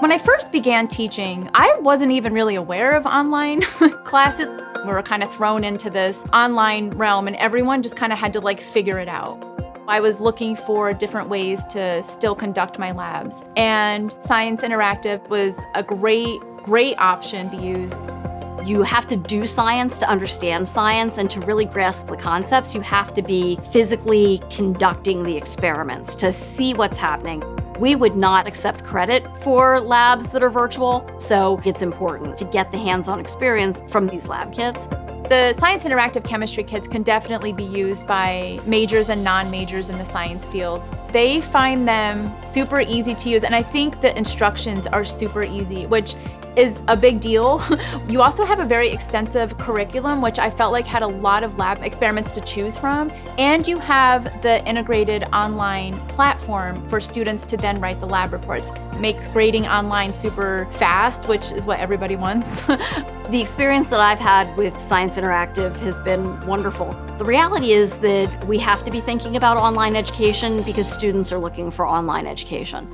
When I first began teaching, I wasn't even really aware of online classes. We were kind of thrown into this online realm and everyone just kind of had to figure it out. I was looking for different ways to still conduct my labs, and Science Interactive was a great option to use. You have to do science to understand science, and to really grasp the concepts, you have to be physically conducting the experiments to see what's happening. We would not accept credit for labs that are virtual, so it's important to get the hands-on experience from these lab kits. The Science Interactive chemistry kits can definitely be used by majors and non-majors in the science fields. They find them super easy to use, and I think the instructions are super easy, which is a big deal. You also have a very extensive curriculum, which I felt like had a lot of lab experiments to choose from, and you have the integrated online platform for students to then write the lab reports. Makes grading online super fast, which is what everybody wants. The experience that I've had with Science Interactive has been wonderful. The reality is that we have to be thinking about online education because students are looking for online education.